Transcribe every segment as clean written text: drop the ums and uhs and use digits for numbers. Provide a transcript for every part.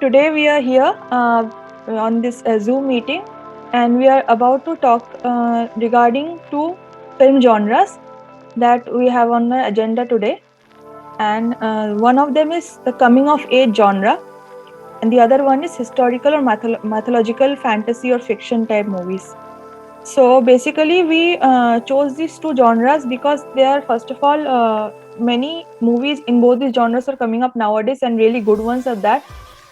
today we are here on this Zoom meeting, and we are about to talk regarding two film genres that we have on the agenda today. And one of them is the coming of age genre, and the other one is historical or mythological fantasy or fiction type movies. So basically, we chose these two genres because they are, first of all, many movies in both these genres are coming up nowadays, and really good ones at that.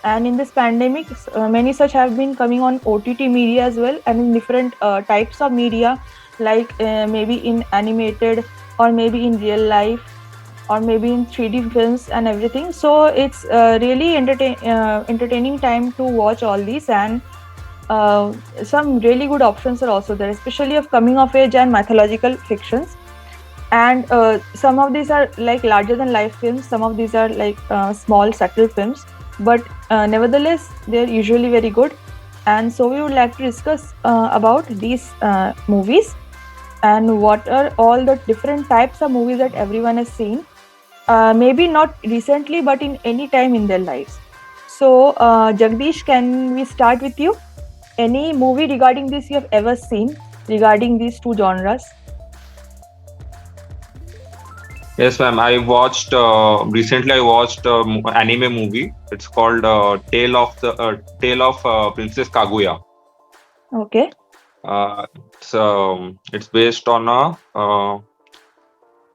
And in this pandemic, many such have been coming on OTT media as well, and in different types of media, like maybe in animated, or maybe in real life, or maybe in 3D films and everything. So it's really entertaining time to watch all these, and some really good options are also there, especially of coming of age and mythological fictions. And some of these are like larger than life films, some of these are like small subtle films, but nevertheless they're usually very good. And so we would like to discuss about these movies, and what are all the different types of movies that everyone has seen, maybe not recently but in any time in their lives. So Jagdish, can we start with you? Any movie regarding this you have ever seen regarding these two genres? Yes, ma'am. I watched recently. I watched anime movie. It's called Tale of Princess Kaguya. Okay. It's based on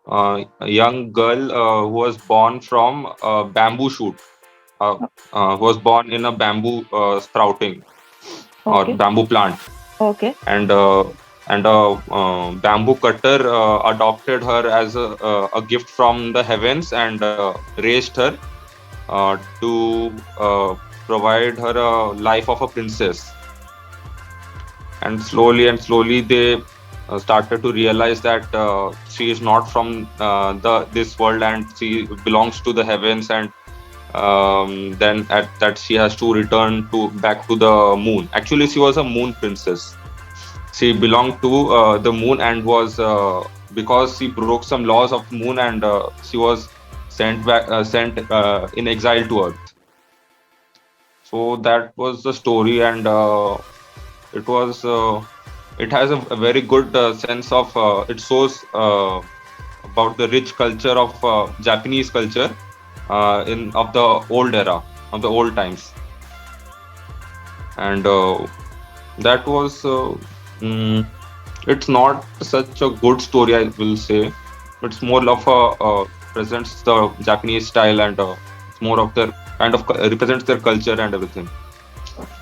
a young girl who was born from a bamboo shoot. Who was born in a bamboo sprouting or Okay. bamboo plant, Okay. and a bamboo cutter adopted her as a gift from the heavens and raised her to provide her a life of a princess. And slowly they started to realize that she is not from the this world, and she belongs to the heavens. And then at that she has to return to back to the moon. Actually, she was a moon princess. She belonged to the moon, and was because she broke some laws of moon, and she was sent in exile to earth. So that was the story. And it was it has a very good sense of it shows about the rich culture of Japanese culture in of the old era, of the old times. And that was mm, it's not such a good story, I will say. It's more of a presents the Japanese style, and it's more of their kind of represents their culture and everything.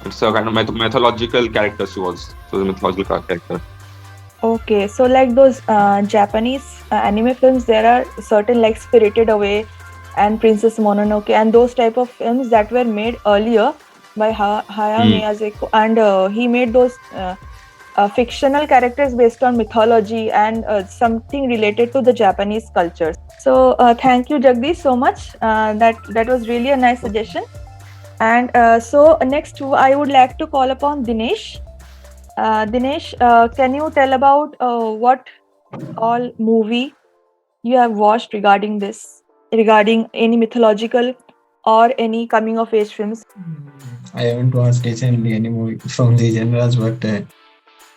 It's a kind of mythological character. She was so the mythological character. Okay, so like those Japanese anime films, there are certain like Spirited Away and Princess Mononoke and those type of films that were made earlier by Hayao Hmm. Miyazaki, and he made those fictional characters based on mythology and something related to the Japanese culture. So thank you, Jagdish, so much. That was really a nice suggestion. And so next, I would like to call upon Dinesh. Dinesh, can you tell about what all movie you have watched regarding this, regarding any mythological or any coming of age films? I haven't watched recently any movie from these genres, but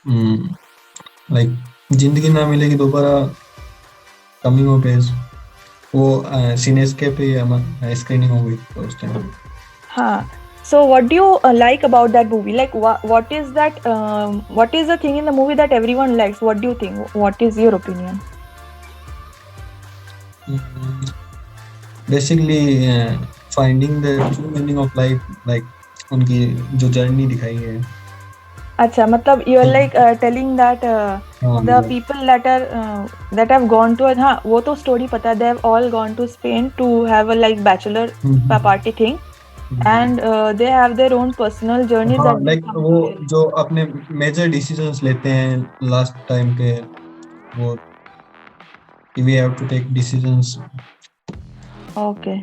mm, like जिंदगी ना मिलेगी दोबारा coming of age वो Cinescape पे screening हो गई तो उस time Huh. So what do you like about that movie? Like what is that? What is the thing in the movie that everyone likes? What do you think? What is your opinion? basically finding the true meaning of life, like उनकी जो journey दिखाई है. अच्छा, मतलब you are like telling that the people that have gone to, हाँ वो तो story पता है, they have all gone to Spain to have a like bachelor party thing, and they have their own personal journeys. हाँ, that like वो जो अपने major decisions लेते हैं last time पे, वो we have to take decisions. Okay.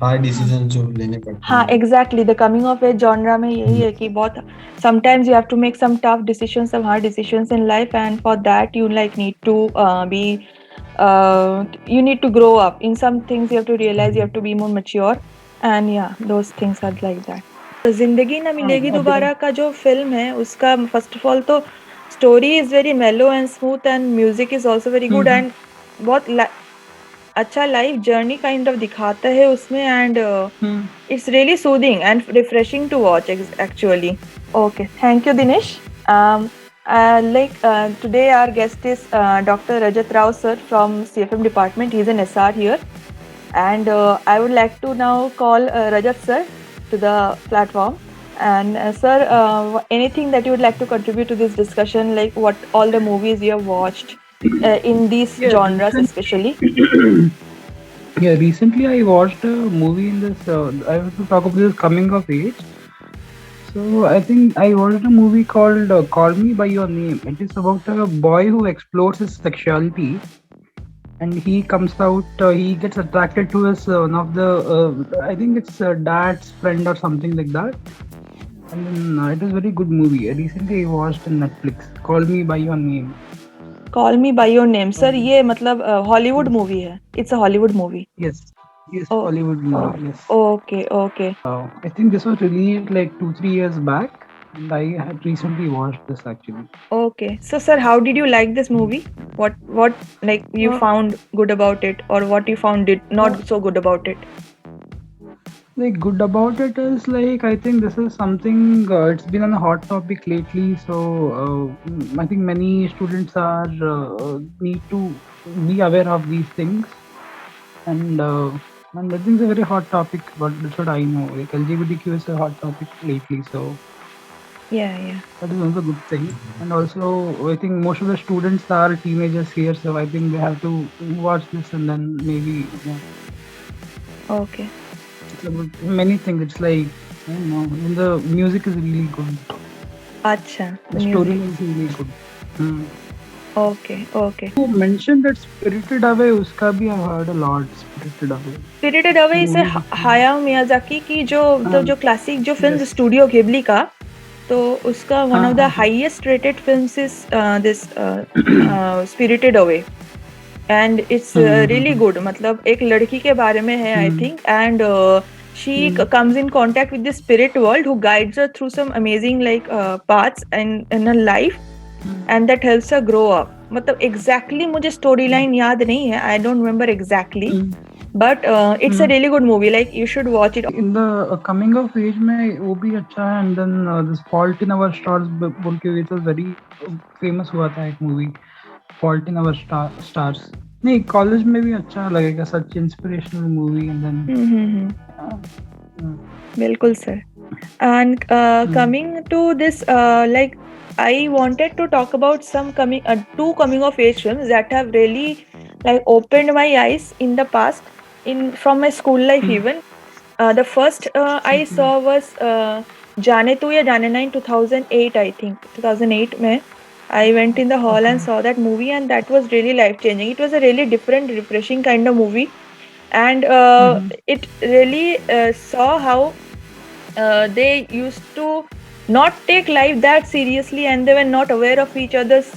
hard decisions जो लेने पड़ते हैं. हाँ, exactly. The coming of age genre में यही है कि बहुत sometimes you have to make some tough decisions, some hard decisions in life, and for that you like need to you need to grow up. In some things you have to realize, you have to be more mature, And yeah, those things are like that. जिंदगी ना मिलेगी at the दोबारा का जो film है उसका first of all तो story is very मेलो and smooth and music is also very good Mhm. And बहुत अच्छा लाइफ जर्नी काइंड ऑफ दिखाता है उसमें and Hmm. it's really soothing and refreshing to watch actually. Okay, thank you, Dinesh. um Today our guest is Dr. Rajat Rao sir from CFM department. He's an SR here, and I would like to now call Rajat sir to the platform. And sir, anything that you would like to contribute to this discussion, like what all the movies you have watched in these yeah, genres especially? yeah, recently I watched a movie in this. I have to talk about this coming of age. So I think I watched a movie called "Call Me by Your Name." It is about a boy who explores his sexuality, and he comes out. He gets attracted to his one of the. I think it's dad's friend or something like that. And then it is very good movie. I recently watched on Netflix. "Call Me by Your Name." Call me by your name sir, Um, ये मतलब Hollywood yes, movie है? It's a Hollywood movie? yes, yes, oh Hollywood movie. Yes. Okay okay I think this was released like 2 3 years back, and I had recently watched this actually. Okay. So sir, how did you like this movie? What like you Uh, found good about it, or what you found it uh, not so good about it? like good about it is like I think this is something it's been on a hot topic lately. So I think many students are need to be aware of these things, and I think it's a very hot topic. But that's what I know. Like LGBTQ is a hot topic lately, so Yeah, yeah. that is another good thing. And also, I think most of the students are teenagers here, so I think they have to watch this and then maybe yeah, Okay. it's about many things. It's like I don't know. Even the music is really good. Acha, The the music. storyline is really good. Hmm. Okay, okay. You mentioned that Spirited Away. Uska bhi I heard a lot. Spirited Away. Spirited away इसे Movie which हायाओ Miyazaki की जो um, जो classic जो film yes. Studio Ghibli का, तो उसका one of the हाँ हाँ highest rated films is this spirited away. And it's really good. मतलब एक लड़की के बारे में है I hmm think, and she hmm comes in contact with the spirit world who guides her through some amazing like paths in her life, and that helps her grow up. मतलब exactly मुझे story line याद नहीं है, I don't remember exactly, but it's a hmm really good movie, like you should watch it. In the coming of age में वो भी अच्छा है. And then this fault in our stars बोल के भी तो वेरी फेमस हुआ था एक मूवी. फॉल्ट इन आवर स्टार्स नहीं, कॉलेज में भी अच्छा लगेगा. Such inspirational movie. And then बिल्कुल sir. And coming to this, like I wanted to talk about some two coming of age films that have really like opened my eyes in the past, in from my school life even. The first I saw was जाने तू या जाने ना in 2008, I think 2008 में I went in the hall and saw that movie, and that was really life changing. It was a really different, refreshing kind of movie, and it really saw how they used to not take life that seriously, and they were not aware of each other's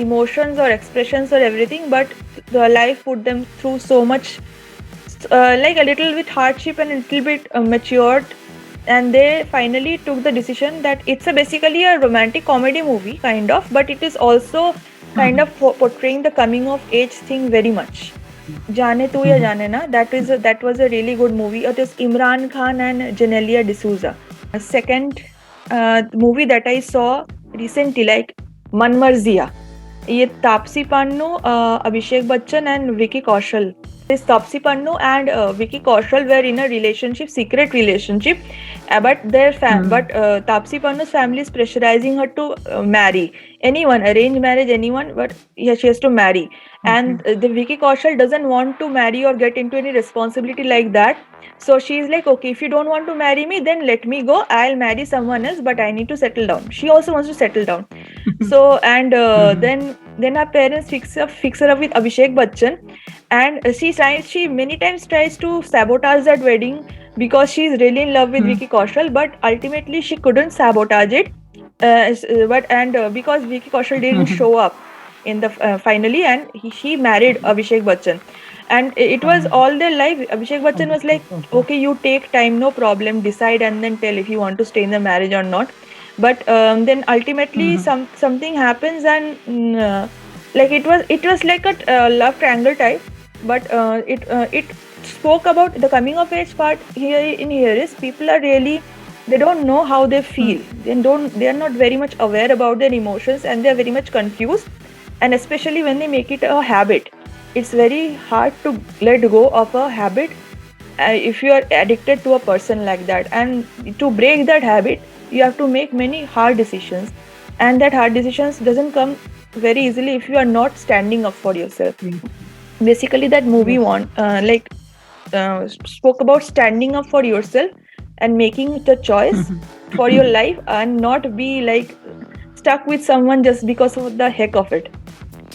emotions or expressions or everything, but the life put them through so much, like a little bit hardship and a little bit matured, and they finally took the decision that it's basically a romantic comedy movie kind of, but it is also kind of portraying the coming of age thing very much. जाने तू या जाने ना, that was a really good movie. It is Imran Khan and Janelia D'Souza. Second movie that I saw recently, like मन मर्जिया, ये Taapsee Pannu, Abhishek Bachchan and Vicky Kaushal. This Taapsee Pannu and Vicky Kaushal were in a relationship, secret relationship, but Taapsee Pannu's family is pressurizing her to marry anyone, arrange marriage, anyone, but yeah, she has to marry. And the Vicky Kaushal doesn't want to marry or get into any responsibility like that. So she's like, okay, if you don't want to marry me, then let me go. I'll marry someone else, but I need to settle down. She also wants to settle down. So and then her parents fix her up with Abhishek Bachchan, and she many times tries to sabotage that wedding because she's really in love with Vicky Kaushal, but ultimately she couldn't sabotage it. Because Vicky Kaushal didn't show up in the finally, and she married Abhishek Bachchan, and it was Um, all their life. Abhishek Bachchan was like, okay. okay, you take time, no problem, decide and then tell if you want to stay in the marriage or not. But then ultimately Mhm. something happens, and like it was like a love triangle type. But it spoke about the coming of age part. Here is people are really, they don't know how they feel, they are not very much aware about their emotions, and they are very much confused. And especially when they make it a habit, it's very hard to let go of a habit. If you are addicted to a person like that, and to break that habit, you have to make many hard decisions, and that hard decisions doesn't come very easily if you are not standing up for yourself. Mm. Basically that movie Yes. spoke about standing up for yourself and making the choice for your life, and not be like stuck with someone just because of the heck of it.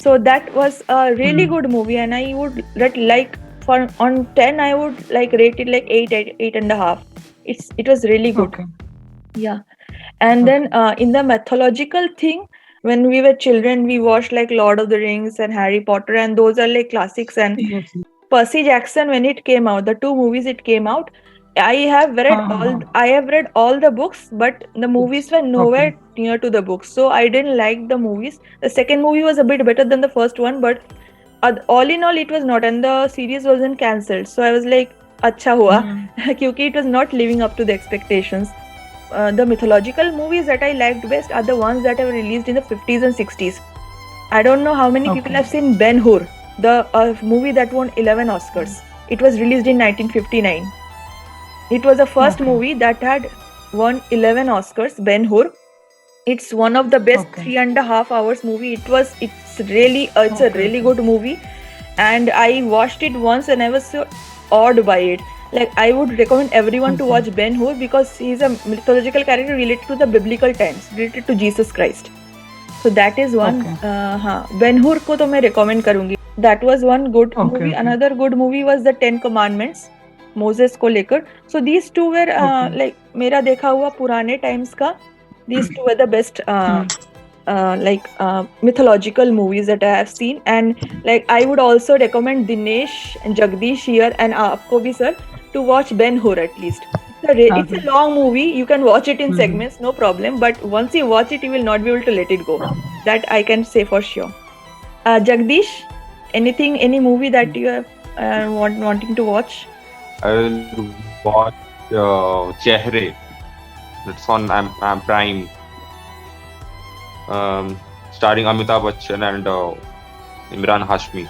So that was a really Mm. good movie, and I would rate, like, for on 10 I would like rate it like 8 and a half. It was really good. Okay. Yeah. And then Okay. in the mythological thing, when we were children, we watched like Lord of the Rings and Harry Potter, and those are like classics. And Yes. Percy Jackson, when it came out, the two movies it came out, I have read all the books, but the movies were Okay. nowhere near to the books. So I didn't like the movies. The second movie was a bit better than the first one, but all in all, it was not, and the series wasn't cancelled. So I was like, अच्छा हुआ, Mm. क्योंकि it was not living up to the expectations. The mythological movies that I liked best are the ones that were released in the 50s and 60s. I don't know how many people Okay. have seen Ben Hur, the movie that won 11 Oscars. It was released in 1959. It was the first Okay. movie that had won 11 Oscars, Ben Hur. It's one of the best Okay. 3.5 hours movie. It's a Okay. really Okay. good movie, and I watched it once and I was so awed by it. Like, I would recommend everyone to Okay. watch Ben Hur because he's a mythological character related to the biblical times, related to Jesus Christ. So that is one. Okay. हाँ, Ben Hur को तो मैं recommend करूँगी. That was one good Okay. movie. Okay. Another good movie was the Ten Commandments, Moses को लेकर. So these two were Okay. like मेरा देखा हुआ पुराने times का. These two were the best Mm. mythological movies that I have seen. And like I would also recommend Dinesh and Jagdish here and आपको भी sir to watch Ben Hur at least. It's a Okay. long movie. You can watch it in Mm-hmm. segments, no problem. But once you watch it, you will not be able to let it go. That I can say for sure. Jagdish, any movie that you have wanting to watch? I will watch Chehre. It's on Prime, starring Amitabh Bachchan and Imran Hashmi.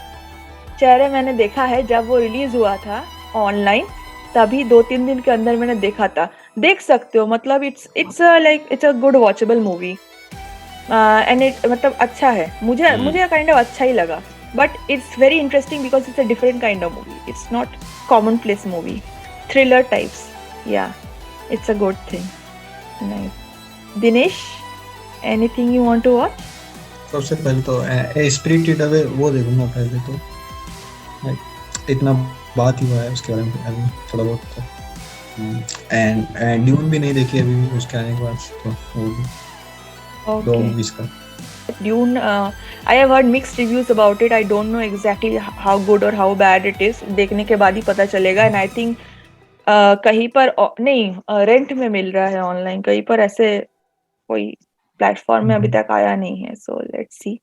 चेहरे मैंने देखा है, जब वो release हुआ था online, तभी 2-3 दिन के अंदर मैंने देखा था. देख सकते हो, मतलब it's a good watchable movie. And it मतलब अच्छा है, मुझे काइंड ऑफ अच्छा ही लगा. But it's very interesting because it's a different kind of movie. It's not common place movie, thriller types. Yeah it's a good thing. Nice. Dinesh, anything you want to watch? सबसे पहले तो spirited away वो देखूंगा पहले तो. इतना बात ही हुआ है उसके बारे में अभी थोड़ा बहुत तो. एंड ड्यून भी नहीं देखी अभी उसके आने के बाद, तो वो भी दो ओके. मूवीज का. Dune, I have heard mixed reviews about it. I don't know exactly how good or how bad it is. देखने के बाद ही पता चलेगा. And I think कहीं पर नहीं रेंट में मिल रहा है ऑनलाइन, कहीं पर ऐसे कोई प्लेटफॉर्म में अभी तक आया नहीं है. सो लेट्स सी,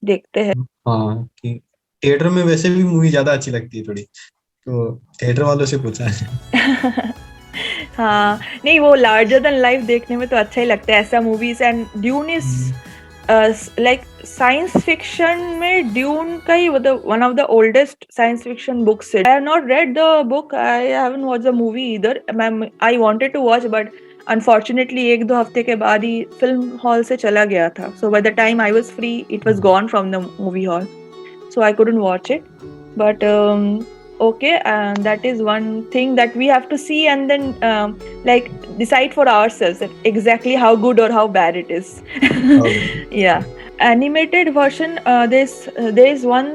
देखते हैं. हाँ, कि थिएटर में वैसे भी मूवी ज्यादा अच्छी लगती है थोड़ी, तो थिएटर वालों से पूछा है. हाँ, नहीं वो लार्जर देन लाइफ देखने में तो अच्छा ही लगता है ऐसा movies. And Dune is like science fiction में ड्यून का ही one of the oldest science fiction books है. I have not read the book, I haven't watched the movie either. I wanted to watch, but unfortunately 1-2 हफ्ते के बाद ही film hall से चला गया था. So by the time I was free, it was gone from the movie hall, so I couldn't watch it. But okay, and that is one thing that we have to see, and then like decide for ourselves that exactly how good or how bad it is. Yeah. Animated version, there's one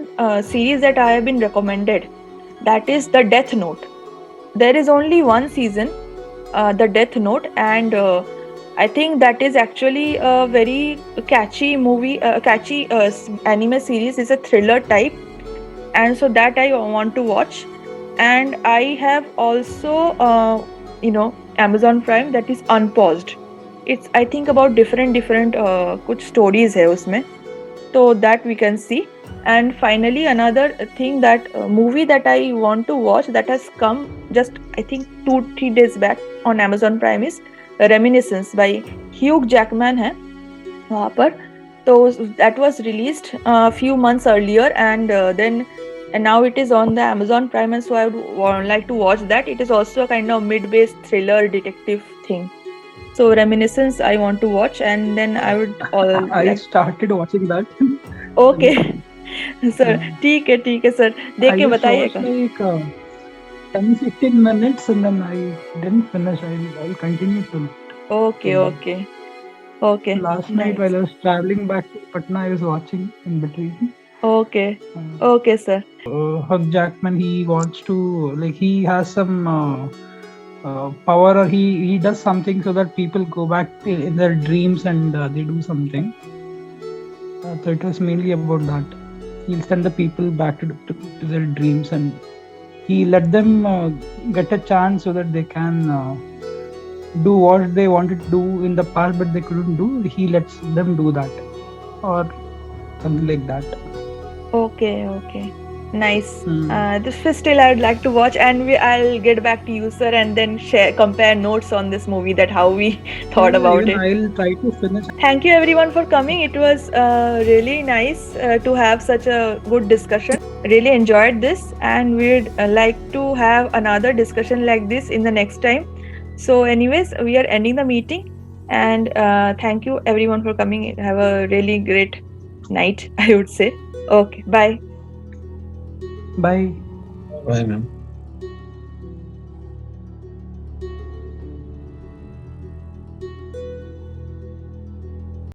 series that I have been recommended, that is the Death Note. There is only one season, the Death Note, and I think that is actually a very catchy movie, catchy anime series. Is a thriller type, and so that I want to watch. And I have also, Amazon Prime, that is unpaused. It's, I think, about different कुछ stories है उसमें, so that we can see. And finally, another thing, that movie that I want to watch, that has come just, I think, 2 3 days back on Amazon Prime, is Reminiscence by Hugh Jackman है वहाँ पर. तो that was released a few months earlier, and now it is on the Amazon Prime, and so I would like to watch that. It is also a kind of mid-based thriller detective thing. So Reminiscence I want to watch, and then I would all I like. started watching that. Okay. And, sir ठीक है sir, देख I के just watched बताइएगा. like 10-15 minutes and then I didn't finish. I'll continue to. Okay, till okay, okay, last night while nice. I was traveling back to Patna, I was watching in between. Okay, Uh, okay, sir. Hugh Jackman, he wants to, like, he has some power, or he does something so that people go back in their dreams and they do something. So it was mainly about that. He'll send the people back to their dreams, and he let them get a chance so that they can do what they wanted to do in the past but they couldn't do. He lets them do that, or something like that. Okay, okay, nice. Hmm. This was still I would like to watch, and I'll get back to you, sir, and then compare notes on this movie, that how we thought Yeah, about even it. I'll try to finish. Thank you everyone for coming. It was really nice to have such a good discussion. Really enjoyed this, and we'd like to have another discussion like this in the next time. So, anyways, we are ending the meeting, and thank you everyone for coming. Have a really great night, I would say. Okay, bye. Bye. Bye, ma'am.